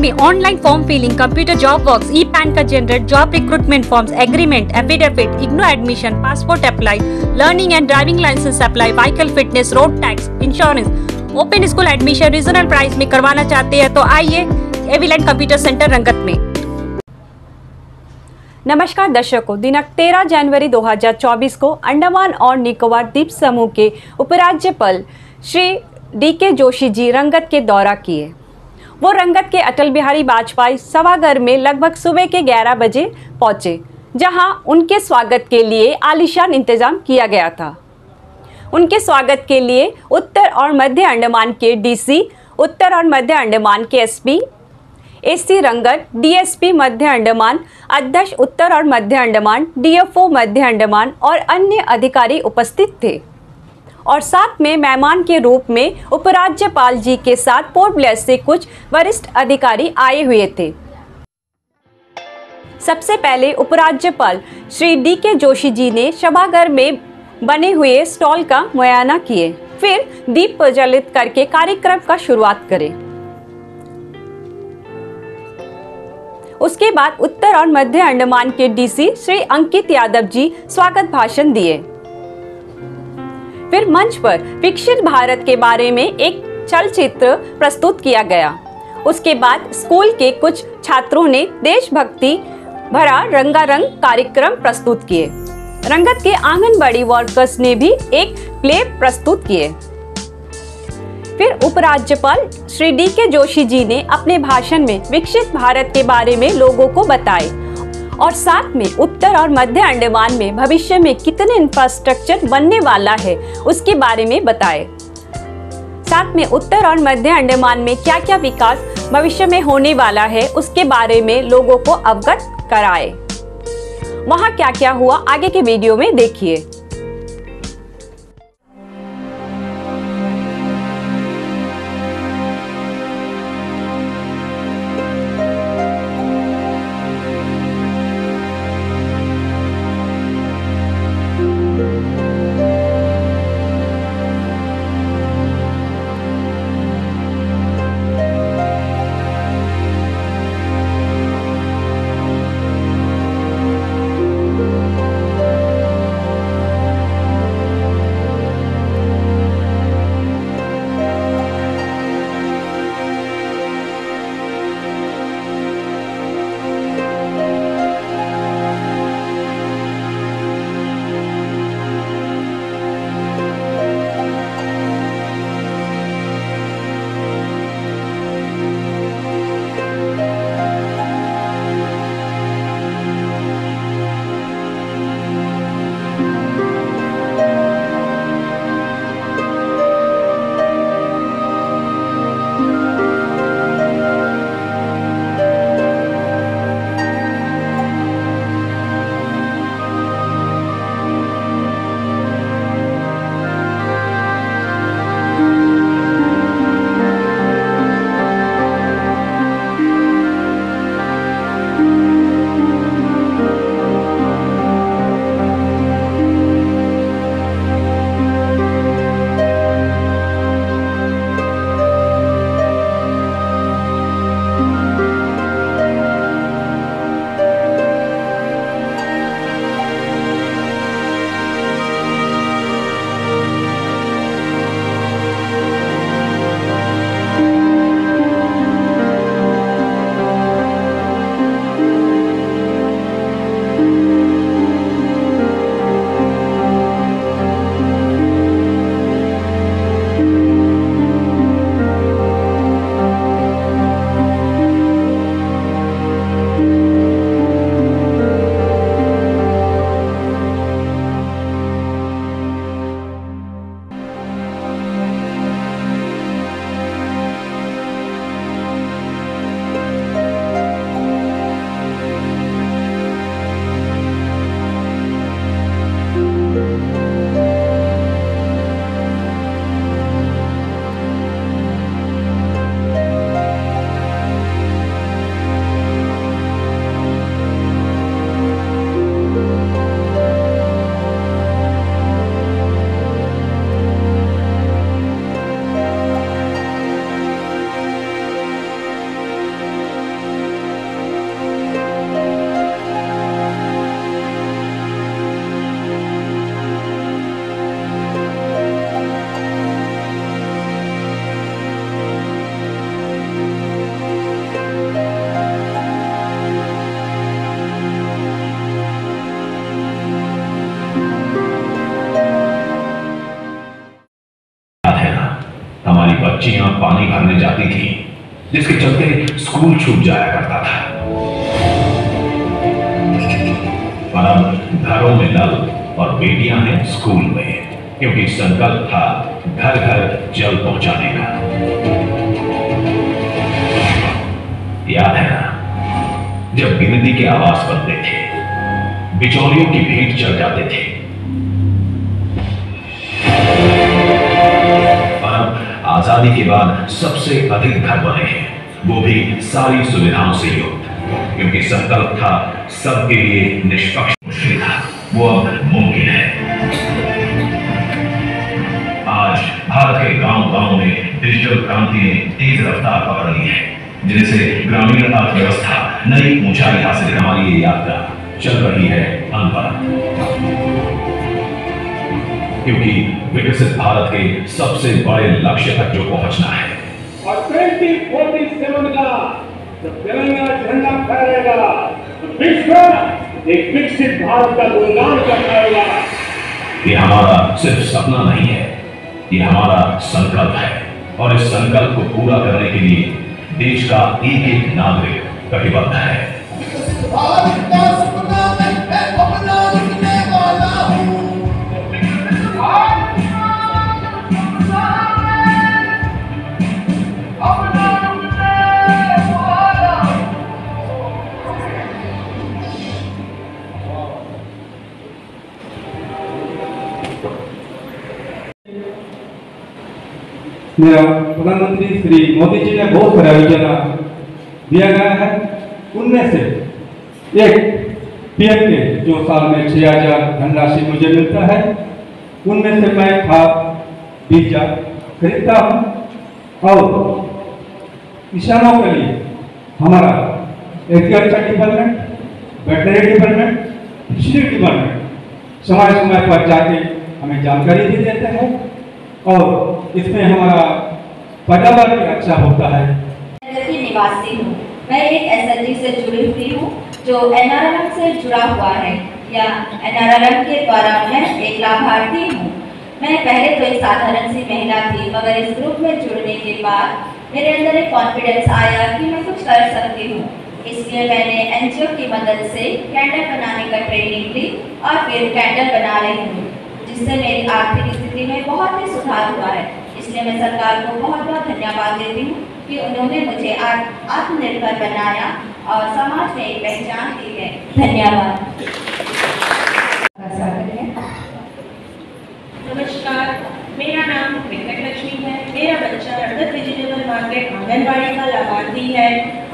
में online form filling, computer job works, e PAN का generate, job recruitment forms, agreement, affidavit, IGNOU admission, passport apply, learning and driving licence apply, vehicle fitness, road tax, insurance, open school admission regional price में करवाना चाहते हैं तो आइए एविलेंट computer centre रंगत में। नमस्कार दर्शकों, दिनांक 13 जनवरी 2024 को अंडमान और निकोबार द्वीप समूह के उपराज्यपाल श्री डी.के. जोशी जी रंगत के दौरा किए। वो रंगत के अटल बिहारी वाजपेयी सभागार में लगभग सुबह के 11 बजे पहुंचे, जहां उनके स्वागत के लिए आलीशान इंतजाम किया गया था। उनके स्वागत के लिए उत्तर और मध्य अंडमान के डीसी, उत्तर और मध्य अंडमान के एसपी, एसी रंगत, डीएसपी मध्य अंडमान, अध्यक्ष उत्तर और मध्य अंडमान, डीएफओ मध्य अंडमान और अन्य अधिकारी उपस्थित थे। और साथ में मेहमान के रूप में उपराज्यपाल जी के साथ पोर्ट ब्लेयर से कुछ वरिष्ठ अधिकारी आए हुए थे। सबसे पहले उपराज्यपाल श्री डी.के. जोशी जी ने सभागार में बने हुए स्टॉल का मुआयना किए, फिर दीप प्रज्वलित करके कार्यक्रम का शुरुआत करें। उसके बाद उत्तर और मध्य अंडमान के डीसी श्री अंकित यादव जी स्वागत भाषण दिए। फिर मंच पर विकसित भारत के बारे में एक चलचित्र प्रस्तुत किया गया। उसके बाद स्कूल के कुछ छात्रों ने देशभक्ति भरा रंगारंग कार्यक्रम प्रस्तुत किए। रंगत के आंगनबाड़ी वर्कर्स ने भी एक प्ले प्रस्तुत किए। फिर उपराज्यपाल श्री डी.के. जोशी जी ने अपने भाषण में विकसित भारत के बारे में लोगों को बताए और साथ में उत्तर और मध्य अंडमान में भविष्य में कितने इंफ्रास्ट्रक्चर बनने वाला है उसके बारे में बताए। साथ में उत्तर और मध्य अंडमान में क्या क्या विकास भविष्य में होने वाला है उसके बारे में लोगों को अवगत कराए। वहां क्या क्या हुआ आगे के वीडियो में देखिए। जिसके चलते स्कूल छूट जाया करता था। पर अब घरों में नल और बेटियां हैं स्कूल में, क्योंकि संकल्प था घर घर जल पहुंचाने का। याद है ना, जब गिनती के आवाज बनते थे, बिचौलियों की भीड़ चढ़ जाते थे। और अब आजादी के बाद सबसे अधिक घर बने हैं, वो भी सारी सुविधाओं से युक्त, क्योंकि संकल्प था सबके लिए निष्पक्ष सुविधा। वो अब मुमकिन है। आज भारत के गांव-गांव में डिजिटल क्रांति ने तेज रफ्तार पकड़ ली है, जिनसे ग्रामीण अर्थव्यवस्था नई ऊंचाई हासिल करने वाली ये यात्रा चल रही है अनवरत। क्योंकि विकसित भारत के सबसे बड़े लक्ष्य तक जो पहुंचना है, और 2047 का जब तिरंगा झंडा फहरेगा तो विश्व एक विकसित भारत का गुणगान करता। ये हमारा सिर्फ सपना नहीं है, ये हमारा संकल्प है। और इस संकल्प को पूरा करने के लिए देश का एक एक नागरिक कटिबद्ध है। भारत का सपना मैं अपना लिखने वाला हूँ। मेरा प्रधानमंत्री श्री मोदी जी ने बहुत सारा योजना दिया गया है। उनमें से एक पीएम के जो साल में 6,000 धनराशि मुझे मिलता है, उनमें से मैं खाद बीज खरीदता हूँ। और किसानों के लिए हमारा agriculture department, veterinary department, fishery department समय समय पर जाके हमें जानकारी भी देते हैं और इसमें हमारा पैदावार भी अच्छा होता है। की निवासी हूँ। मैं एक एसएचजी से जुड़ी हुई हूँ जो एनआरएलएम से जुड़ा हुआ है, या एनआरएलएम के द्वारा मैं एक लाभार्थी हूँ। मैं पहले तो एक साधारण सी महिला थी, मगर इस ग्रुप में जुड़ने के बाद मेरे अंदर एक कॉन्फिडेंस आया कि मैं कुछ कर सकती हूँ। इसलिए मैंने एनजीओ की मदद से कैंडल बनाने का ट्रेनिंग ली और फिर कैंडल बना रही हूँ, जिससे मेरी आर्थिक स्थिति में बहुत ही सुधार हुआ है। इसलिए मैं सरकार को बहुत बहुत धन्यवाद देती हूँ कि उन्होंने मुझे आत्मनिर्भर बनाया और समाज में एक पहचान दी है। धन्यवाद। नमस्कार, मेरा नाम वेंकट लक्ष्मी है। मेरा बच्चा अर्बन वेजिटेबल मार्केट आंगनबाड़ी का लाभार्थी है।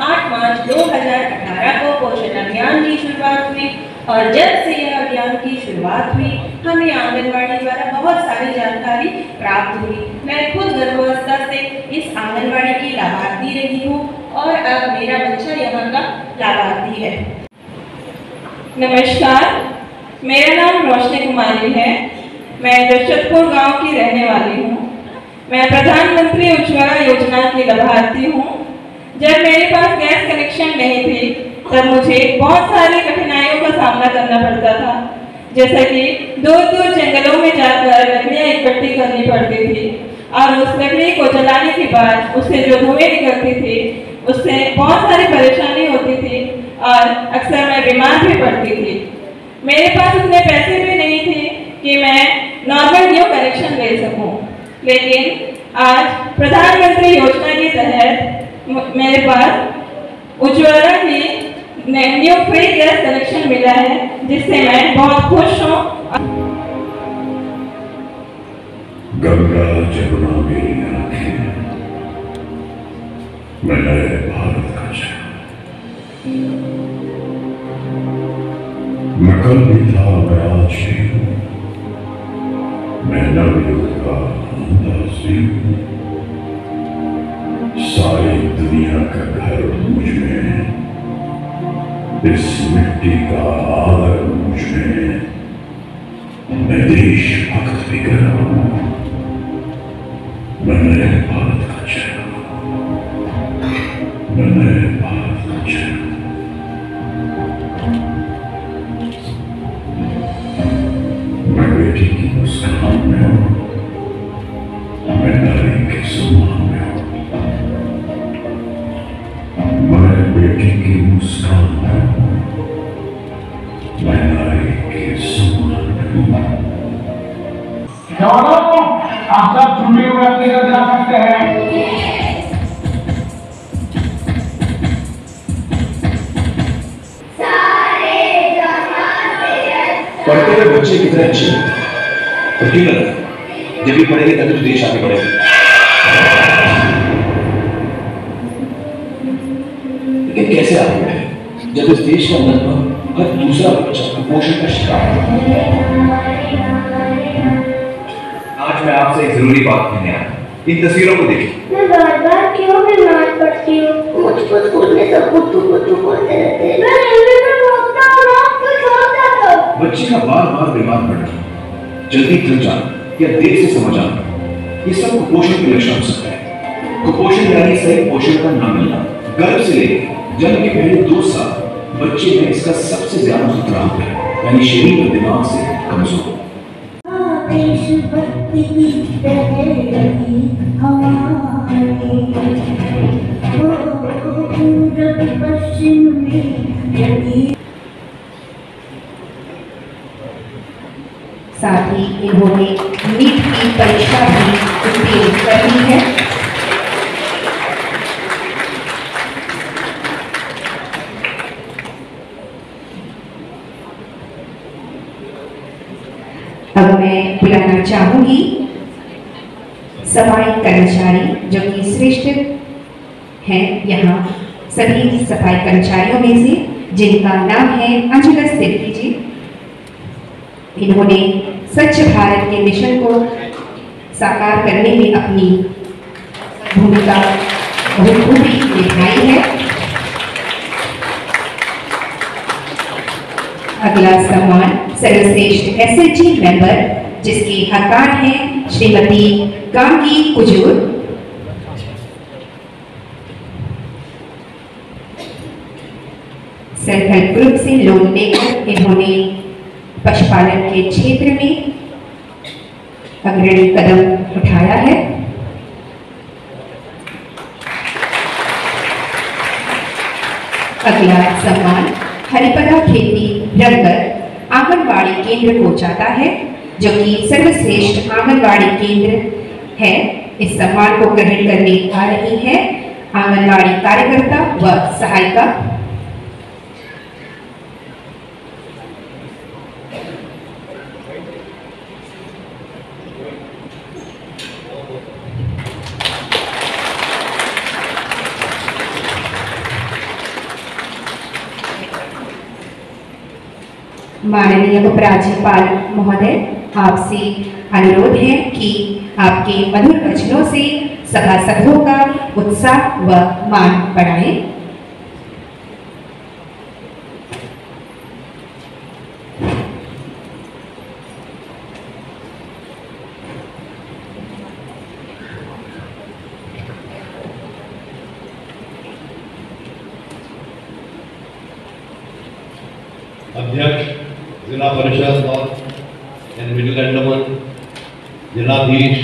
8 मार्च 2018 को पोषण अभियान की शुरुआत हुई और जब से यह अभियान की शुरुआत हुई हमें आंगनबाड़ी द्वारा बहुत सारी जानकारी प्राप्त हुई। मैं खुद गर्भावस्था से इस आंगनबाड़ी की लाभार्थी रही हूँ और अब मेरा बच्चा यहाँ का लाभार्थी है। नमस्कार, मेरा नाम रोशनी कुमारी है। मैं जशरतपुर गांव की रहने वाली हूँ। मैं प्रधानमंत्री उज्ज्वला योजना की लाभार्थी हूँ। जब मेरे पास गैस कनेक्शन नहीं थी तब मुझे बहुत सारी कठिनाइयों का सामना करना पड़ता था, जैसे कि दूर दूर जंगलों में जाकर लकड़ियाँ इकट्ठी करनी पड़ती थी और उस लकड़ी को जलाने के बाद उससे जो धुएं निकलती थी उससे बहुत सारी परेशानी होती थी और अक्सर मैं बीमार भी पड़ती थी। मेरे पास उतने पैसे भी नहीं थे कि मैं नॉर्मल न्यू कनेक्शन ले सकूं, लेकिन आज प्रधानमंत्री योजना के तहत मेरे पास उज्ज्वला की न्यू फ्री गैस कनेक्शन मिला है, जिससे मैं बहुत खुश हूँ। गंगा जमुना मेरी आंखें, मैं नए भारत का चेहरा। मैं कल भी था, मैं आज भी हूँ, मैं नवयुग का अंदाज़ी हूँ। सारी दुनिया का घर मुझ में, इस मिट्टी का आदर मुझ में। मैं देशभक्त भी कर रहा हूँ, मैं नए भारत का चेहरा, मैं नए भारत का चेहरा। मैं बेटी की मुस्कान में हूँ, मैं नारी के सम्मान में हूँ। चलो आप सब छुट्टी में अपने घर जा सकते हैं। पढ़ते हुए बच्चे कितने अच्छे हैं और क्यों लगता जब भी पढ़ेंगे तभी तो देश आगे बढ़ेगा। लेकिन कैसे आगे बढ़े जब इस देश का लगभग हर दूसरा बच्चा कुपोषण का शिकार है। आज मैं आपसे एक जरूरी बात कहने आया। इन तस्वीरों को देखिए। मैं बार-बार क्यों बीमार पड़ती हूँ? मुझको स्कूल में सब बुद्धू बोलते रहते हैं। मैं हिंदी में बोलता हूँ ना, कुछ होता तो। बच्चे का बार-बार बीमार पड़ना, जल्दी थक जाना या देर से समझ आना, ये सब कुपोषण के लक्षण हो सकता है। कुपोषण यानी सही पोषण का न मिलना। गर्भ से लेकर जन्म के पहले 2 साल बच्चे में इसका सबसे ज्यादा खतरा होता है, यानी शरीर और दिमाग से कमजोर। देशभक्ति की लहरी हमारी, पूरब पश्चिम में जगी। साथ ही इन्होंने नीट की परीक्षा भी उत्तीर्ण कर ली है। अब मैं बुलाना चाहूंगी सफाई कर्मचारी जो कि श्रेष्ठ हैं यहाँ सभी सफाई कर्मचारियों में से, जिनका नाम है अंजुला सिद्दीकी जी। इन्होंने स्वच्छ भारत के मिशन को साकार करने में अपनी भूमिका बखूबी निभाई है। अगला सम्मान सर्वश्रेष्ठ एसएचजी मेंबर, जिसके हकदार हैं Shrimati Gangi Kujur. Self help group से लोन लेकर इन्होंने पशुपालन के क्षेत्र में अग्रणी कदम उठाया है। अगला सम्मान हरिपदा खेती रंगत आंगनवाड़ी केंद्र को जाता है, जो कि सर्वश्रेष्ठ आंगनवाड़ी केंद्र है। इस सम्मान को ग्रहण करने आ रही है आंगनवाड़ी कार्यकर्ता व सहायिका। माननीय उपराज्यपाल महोदय, आपसे अनुरोध है कि आपके मधुर वचनों से सभासदों का उत्साह व मान बढ़ाएं। अध्यक्ष जिला परिषद और मिडिल अंडमान, जिलाधीश,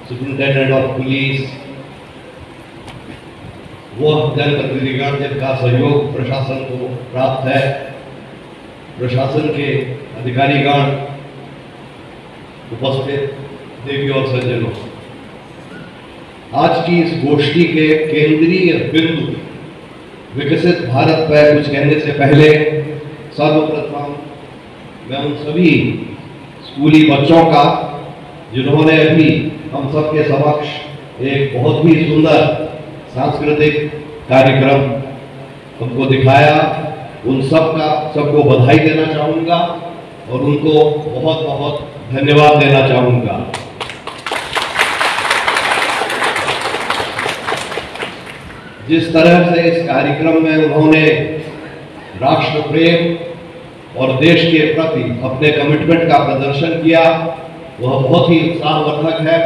सुप्रिंटेंडेंट ऑफ पुलिस, वह जनप्रतिनिधिगण जिनका सहयोग प्रशासन को प्राप्त है, प्रशासन के अधिकारीगण, उपस्थित देवी और सज्जनों, आज की इस गोष्ठी के केंद्रीय बिंदु विकसित भारत पर कुछ कहने से पहले सर्वप्रथम मैं उन सभी स्कूली बच्चों का जिन्होंने अभी हम सबके समक्ष एक बहुत ही सुंदर सांस्कृतिक कार्यक्रम हमको दिखाया, उन सबको बधाई देना चाहूँगा और उनको बहुत बहुत धन्यवाद देना चाहूँगा। जिस तरह से इस कार्यक्रम में उन्होंने राष्ट्र प्रेम और देश के प्रति अपने कमिटमेंट का प्रदर्शन किया, वह बहुत ही उत्साहवर्धक है।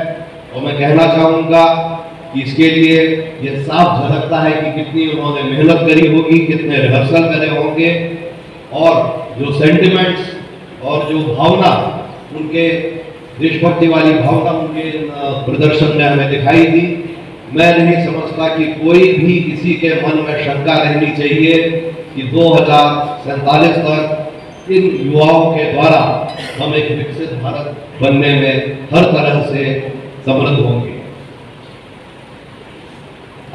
और मैं कहना चाहूँगा कि इसके लिए ये साफ झलकता है कि कितनी उन्होंने मेहनत करी होगी, कितने रिहर्सल करे होंगे, और जो सेंटिमेंट्स और जो भावना उनके देशभक्ति वाली भावना उनके प्रदर्शन में हमें दिखाई दी। मैं नहीं समझता कि कोई भी किसी के मन में शंका रहनी चाहिए कि 2047 तक इन युवाओं के द्वारा हम एक विकसित भारत बनने में हर तरह से समृद्ध होंगे।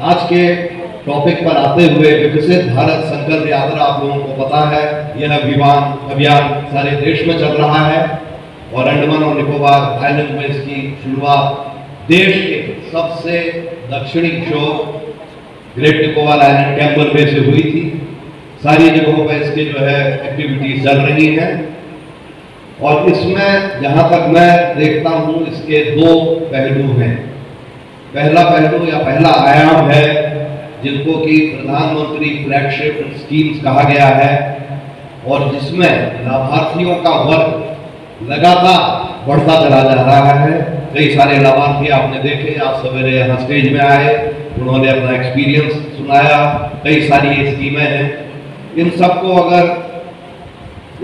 आज के टॉपिक पर आते हुए, विकसित भारत संकल्प यात्रा आप लोगों को पता है, यह अभियान सारे देश में चल रहा है और अंडमान और निकोबार आइलैंड में इसकी शुरुआत देश के सबसे दक्षिणी शोर ग्रेट निकोबार आइलैंड कैंबर बे से हुई थी। सारी जगहों पर इसके जो है एक्टिविटीज चल रही हैं और इसमें जहां तक मैं देखता हूं इसके दो पहलू हैं। पहला पहलू या पहला आयाम है जिनको कि प्रधानमंत्री फ्लैगशिप स्कीम्स कहा गया है और जिसमें लाभार्थियों का वर्ग लगातार बढ़ता चला जा रहा है। कई सारे लाभार्थी आपने देखे, आज सवेरे यहाँ स्टेज में आए, उन्होंने अपना एक्सपीरियंस सुनाया। कई सारी ये स्कीमें हैं, इन सबको अगर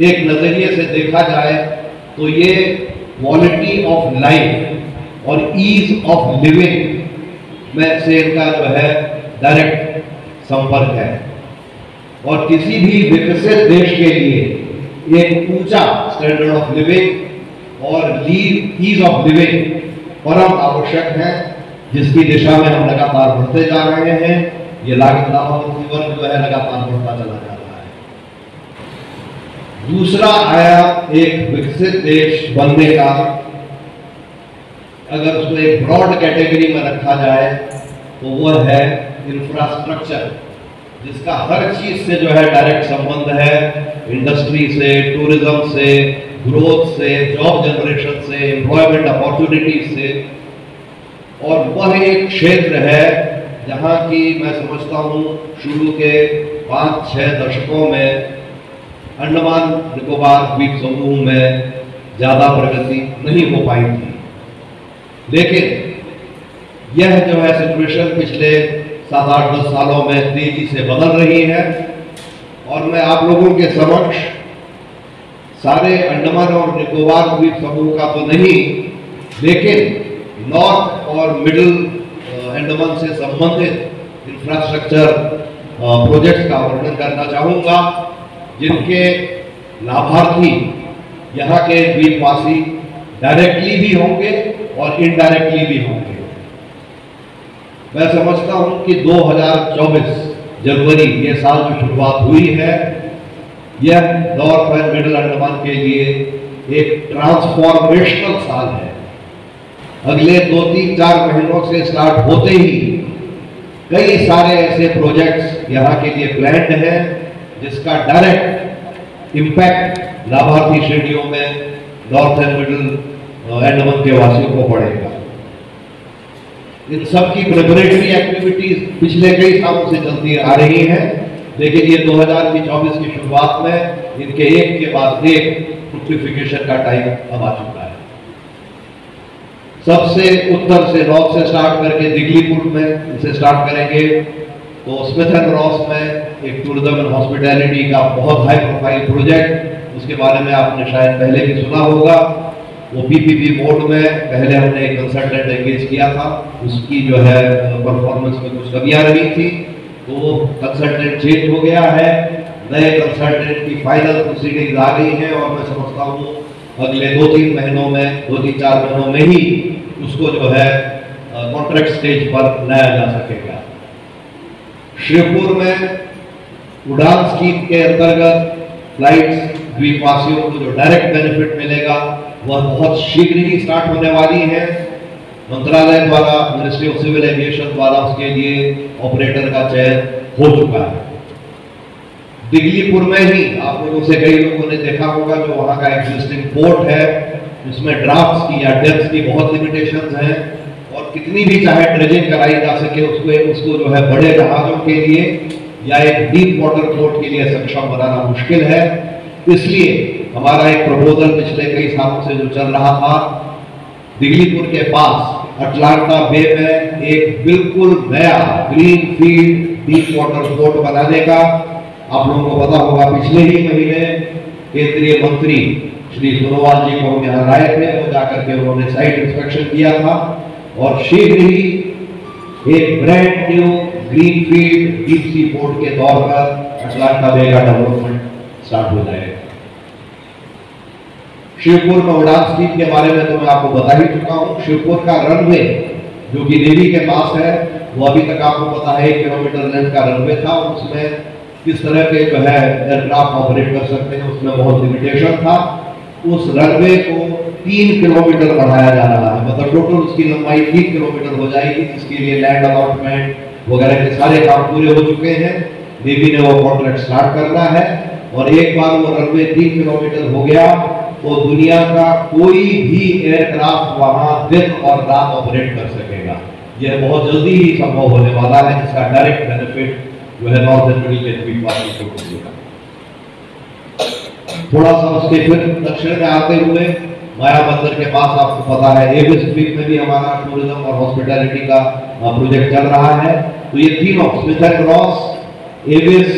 एक नजरिए से देखा जाए तो ये क्वालिटी ऑफ लाइफ और ईज ऑफ लिविंग में से इनका जो है डायरेक्ट संपर्क है और किसी भी विकसित देश के लिए एक ऊंचा स्टैंडर्ड ऑफ लिविंग और ईज ऑफ लिविंग परम आवश्यक है, जिसकी दिशा में हम लगातार बढ़ते जा रहे हैं। ये लाभार्थी वर्ग जो है लगातार बढ़ता चला जा रहा है। दूसरा आयाम एक विकसित देश बनने का, अगर उसको एक ब्रॉड कैटेगरी में रखा जाए तो वह है इंफ्रास्ट्रक्चर, जिसका हर चीज से जो है डायरेक्ट संबंध है, इंडस्ट्री से, टूरिज्म से, ग्रोथ से, जॉब जनरेशन से, एम्प्लॉयमेंट अपॉर्चुनिटीज से। और वह एक क्षेत्र है जहां की मैं समझता हूं शुरू के 5-6 दशकों में अंडमान निकोबार द्वीप समूह में ज्यादा प्रगति नहीं हो पाई थी, लेकिन यह जो है सिचुएशन पिछले 7-8-10 सालों में तेजी से बदल रही है और मैं आप लोगों के समक्ष सारे अंडमान और निकोबार द्वीप समूह का तो नहीं, लेकिन नॉर्थ और मिडिल अंडमान से संबंधित इंफ्रास्ट्रक्चर प्रोजेक्ट्स का वर्णन करना चाहूंगा, जिनके लाभार्थी यहाँ के द्वीपवासी डायरेक्टली भी होंगे और इनडायरेक्टली भी होंगे। मैं समझता हूं कि 2024 जनवरी ये साल जो शुरुआत हुई है, यह नॉर्थ एंड मिडिल अंडमान के लिए एक ट्रांसफॉर्मेशनल साल है। अगले 2-3-4 महीनों से स्टार्ट होते ही कई सारे ऐसे प्रोजेक्ट्स यहाँ के लिए प्लान्ड हैं जिसका डायरेक्ट इम्पैक्ट लाभार्थी श्रेणियों में नॉर्थ एंड मिडिल अंडमान के वासियों को पड़ेगा। इन सब की प्रिपरेटरी एक्टिविटीज पिछले कई सालों से चलती आ रही हैं, लेकिन ये 2024 की शुरुआत में इनके एक के बाद एक फ्रुक्टिफिकेशन का टाइम अब आ चुका है। सबसे उत्तर से नॉर्थ से स्टार्ट करके दिगलीपुर में इसे स्टार्ट करेंगे तो स्मिथ एंड रॉस में एक टूरिज्म एंड हॉस्पिटैलिटी का बहुत हाई प्रोफाइल प्रोजेक्ट, उसके बारे में आपने शायद पहले भी सुना होगा। वो पीपीपी मोड में पहले हमने एक कंसल्टेंट एंगेज किया था, उसकी जो है परफॉर्मेंस में कुछ कमियां रही थी, तो वो कंसल्टेंट चेंज हो गया है, नए कंसल्टेंट की फाइनल प्रोसीडिंग आ गई है और मैं समझता हूँ अगले 2-3 महीनों में 2-4 महीनों में ही उसको जो है कॉन्ट्रैक्ट स्टेज पर लाया जा सकेगा। श्रीपुर में उड़ान स्कीम के अंतर्गत फ्लाइट्स द्वीपवासियों को जो डायरेक्ट बेनिफिट मिलेगा वह बहुत शीघ्र ही स्टार्ट होने वाली है। मंत्रालय द्वारा, मिनिस्ट्री ऑफ सिविल एविएशन द्वारा उसके लिए ऑपरेटर का चयन हो चुका है। दिगलीपुर में ही आप लोगों से कई लोगों ने देखा होगा जो वहाँ का एग्जिस्टिंग पोर्ट है, उसमें ड्राफ्ट्स की या डेप्थ की बहुत लिमिटेशंस हैं और कितनी भी चाहे ड्रेजिंग कराई जा सके उसको जो है बड़े जहाजों के लिए या एक डीप वाटर पोर्ट के लिए सक्षम बनाना मुश्किल है। इसलिए हमारा एक प्रपोजल पिछले कई सालों से जो चल रहा था, दिगलीपुर के पास अटलांटा बे में एक बिल्कुल नया green field deep water port बनाने का। आप लोगों को पता होगा पिछले ही महीने केंद्रीय मंत्री श्री सोनोवाल जी को हम यहाँ लाए थे, वो जाकर के उन्होंने साइट इंस्पेक्शन किया था और शीघ्र ही एक brand new green field deep sea port के तौर पर अटलांटा बे का डेवलपमेंट स्टार्ट हो जाएगा। शिवपुर में उड़ान स्कीम के बारे में तो मैं आपको बता ही चुका हूँ। शिवपुर का रनवे जो कि नेवी के पास है, वो अभी तक आपको पता है 1 किलोमीटर लेंथ का रनवे था, और उसमें किस तरह के जो है एयरक्राफ्ट ऑपरेट कर सकते हैं उसमें बहुत लिमिटेशन था। उस रनवे को 3 किलोमीटर बढ़ाया जा रहा है, मतलब टोटल उसकी लंबाई 3 किलोमीटर हो जाएगी, जिसके लिए लैंड अलॉटमेंट वगैरह के सारे काम पूरे हो चुके हैं। नेवी ने वो कॉन्ट्रैक्ट स्टार्ट करना है, और एक बार वो रनवे 3 किलोमीटर हो गया तो दुनिया का कोई भी एयरक्राफ्ट वहां दिन और रात ऑपरेट कर सकेगा। यह बहुत जल्दी ही संभव होने वाला है, जिसका डायरेक्ट बेनिफिट जो है नॉर्थ मिडिल के द्वीपवासियों को मिलेगा। थोड़ा सा उसके फिर दक्षिण में आते हुए माया बंदर के पास आपको पता है एविस द्वीप में भी हमारा टूरिज्म और हॉस्पिटैलिटी का प्रोजेक्ट चल रहा है। तो ये तीनों स्मिथ एंड क्रॉस, एविस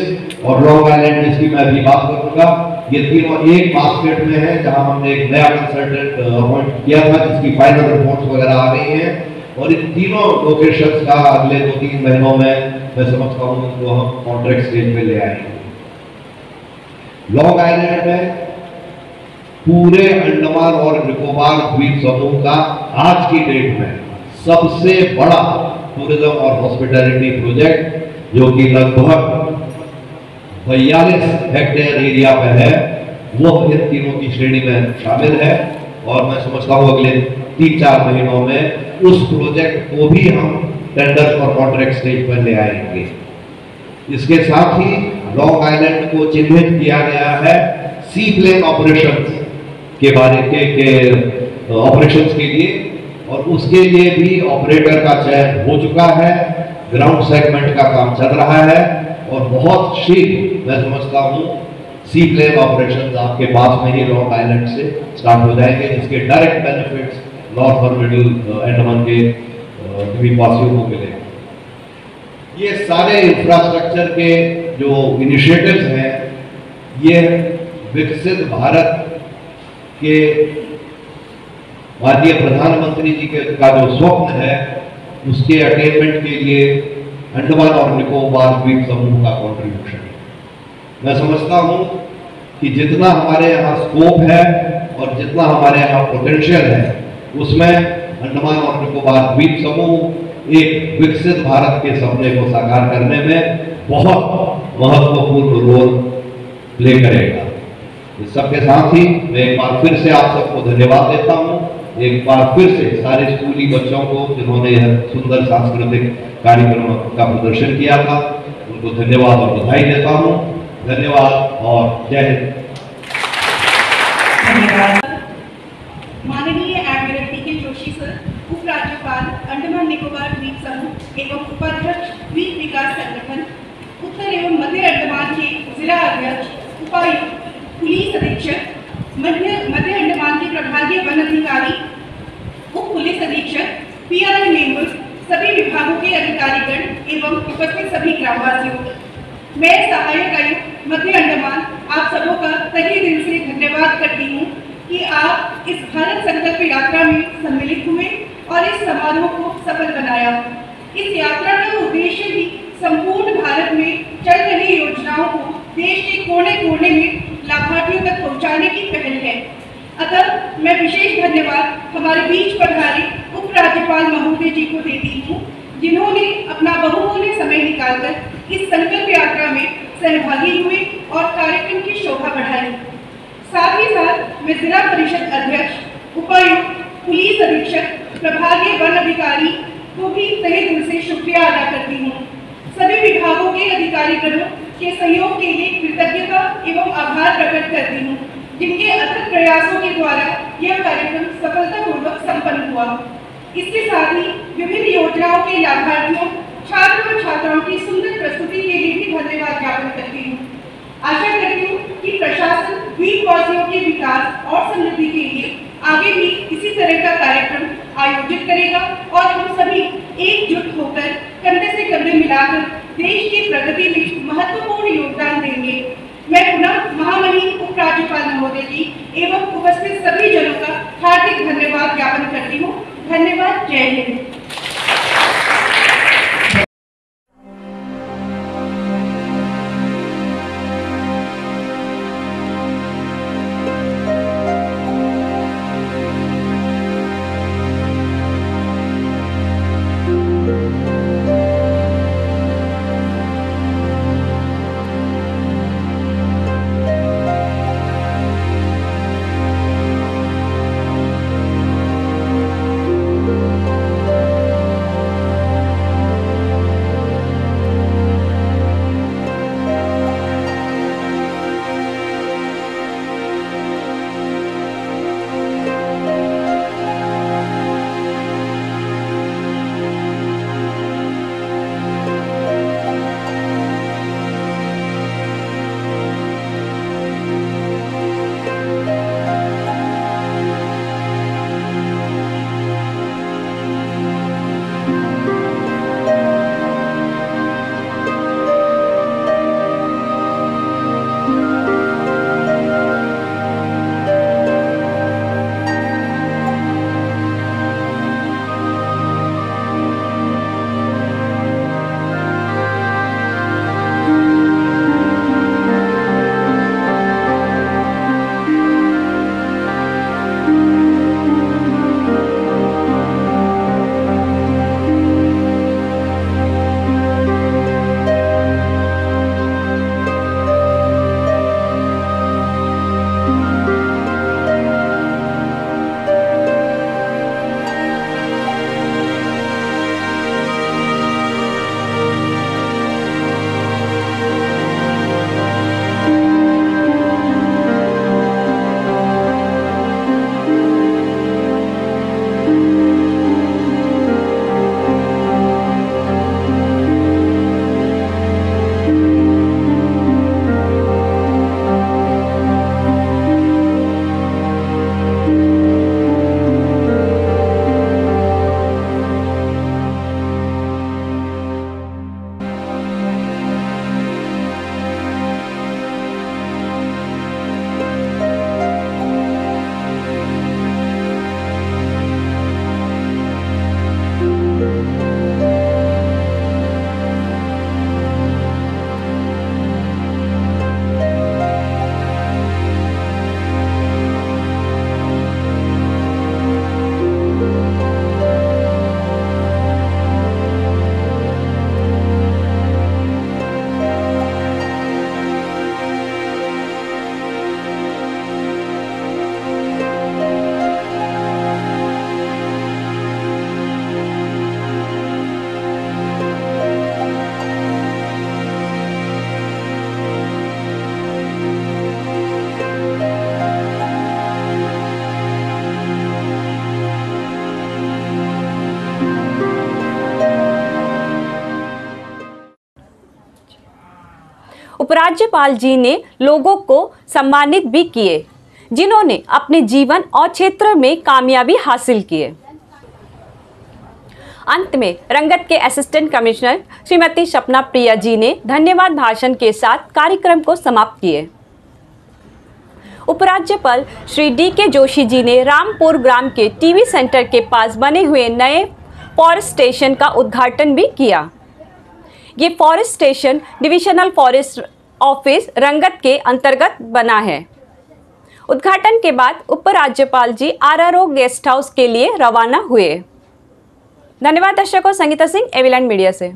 और लॉन्ग आइलैंड, जिसकी मैं अभी बात करूंगा, ये तीनों एक बास्केट में है, जहां हमने एक नया कंसल्टेंट अपॉइंट किया था, जिसकी फाइनल रिपोर्ट्स वगैरह आ गई हैं। और इन तीनों लोकेशंस का अगले 2-3 महीनों में मैं समझता हूँ इनको हम कॉन्ट्रैक्ट स्टेज पे ले आएंगे। लॉन्ग आइलैंड में पूरे अंडमान और निकोबार द्वीप समूह का आज की डेट में सबसे बड़ा टूरिज्म और हॉस्पिटैलिटी प्रोजेक्ट, जो कि लगभग 42 हेक्टेयर एरिया पे है, वो इन तीनों की श्रेणी में शामिल है। और मैं समझता हूँ अगले 3-4 महीनों में उस प्रोजेक्ट को भी हम टेंडर और कॉन्ट्रैक्ट स्टेज पर ले आएंगे। इसके साथ ही लॉन्ग आइलैंड को चिन्हित किया गया है सी प्लेन ऑपरेशंस के बारे के ऑपरेशंस के लिए, और उसके लिए भी ऑपरेटर का चयन हो चुका है। ग्राउंड सेगमेंट का काम चल रहा है, और बहुत शीघ्र मैं समझता हूँ सी प्लेन ऑपरेशंस आपके पास में ही लॉन्ग आइलैंड से स्टार्ट हो जाएंगे, जिसके डायरेक्ट बेनिफिट्स नॉर्थ और मिडिल अंडमान के द्वीपवासियों को मिलेंगे। ये सारे इंफ्रास्ट्रक्चर के जो इनिशिएटिव्स हैं, ये विकसित भारत के माननीय प्रधानमंत्री जी का जो स्वप्न है, उसके अटेनमेंट के लिए अंडमान और निकोबार द्वीप समूह का कंट्रीब्यूशन है। मैं समझता हूं कि जितना हमारे यहाँ स्कोप है और जितना हमारे यहाँ पोटेंशियल है, उसमें अंडमान और निकोबार द्वीप समूह एक विकसित भारत के सपने को साकार करने में बहुत महत्वपूर्ण रोल प्ले करेगा। इस सबके साथ ही मैं एक बार फिर से आप सबको धन्यवाद देता हूँ। एक बार फिर से सारे स्कूली बच्चों को जिन्होंने यह सुंदर सांस्कृतिक कार्यक्रम का प्रदर्शन किया था, उनको धन्यवाद और बधाई देता हूँ। धन्यवाद और जय हिंद। माननीय एडमिरल टी.के. जोशी सर, उपराज्यपाल अंडमान निकोबार द्वीप समूह एवं उपाध्यक्ष द्वीप विकास संगठन, उत्तर एवं मध्य अंडमान के जिला अध्यक्ष, उपायुक्त, पुलिस अधीक्षक, मध्य अंडमान के प्रभागीय वन अधिकारी, उप पुलिस अधीक्षक, पीआरआई मेंबर्स, सभी विभागों के अधिकारीगण एवं उपस्थित सभी ग्रामवासियों, मैं सहायक आयुक्त मध्य अंडमान आप सबों का तहे दिल से धन्यवाद करती हूँ कि आप इस भारत संकल्प यात्रा में सम्मिलित हुए और इस समारोह को सफल बनाया। इस यात्रा का उद्देश्य भी संपूर्ण भारत में चल रही योजनाओं को देश के कोने कोने में लाभार्थियों तक पहुंचाने की पहल है। अतः मैं विशेष धन्यवाद हमारे बीच पधारे उपराज्यपाल महोदय जी को देती हूँ, जिन्होंने अपना बहुमूल्य समय निकालकर इस संकल्प यात्रा में सहभागी हुए और कार्यक्रम की शोभा बढ़ाई। साथ ही साथ मैं जिला परिषद अध्यक्ष, उपायुक्त, पुलिस अधीक्षक, प्रभागीय वन अधिकारी को भी तहे दिल से शुक्रिया अदा करती हूँ। सभी विभागों के अधिकारीगणों के सहयोग के लिए कृतज्ञता एवं आभार प्रकट करती हूँ, जिनके अथक प्रयासों के द्वारा यह कार्यक्रम सफलतापूर्वक संपन्न हुआ। इसके साथ ही विभिन्न योजनाओं के लाभार्थियों, छात्र व छात्राओं की सुंदर प्रस्तुति के लिए भी धन्यवाद ज्ञापन करती हूँ। आशा करती हूँ कि प्रशासन द्वीपवासियों के विकास और समृद्धि के लिए आगे भी इसी तरह का कार्यक्रम आयोजित करेगा और हम सभी एकजुट होकर कंधे से कंधे मिलाकर देश की प्रगति में महत्वपूर्ण योगदान देंगे। मैं पुनः महामहिम उपराज्यपाल महोदय जी एवं उपस्थित सभी जनों का हार्दिक धन्यवाद ज्ञापन करती हूँ। धन्यवाद। जय हिंद। उपराज्यपाल जी ने लोगों को सम्मानित भी किए जिन्होंने अपने जीवन और क्षेत्र में कामयाबी हासिल किए। अंत में रंगत के असिस्टेंट कमिश्नर श्रीमती सपना प्रिया जी ने धन्यवाद भाषण के साथ कार्यक्रम को समाप्त किए। उपराज्यपाल श्री डी.के. जोशी जी ने रामपुर ग्राम के टीवी सेंटर के पास बने हुए नए फॉरेस्ट स्टेशन का उद्घाटन भी किया। ये forest station divisional forest office रंगत के अंतर्गत बना है। उद्घाटन के बाद उपराज्यपाल जी आरआरओ गेस्ट हाउस के लिए रवाना हुए। धन्यवाद दर्शकों, संगीता सिंह, एविलैंड मीडिया से।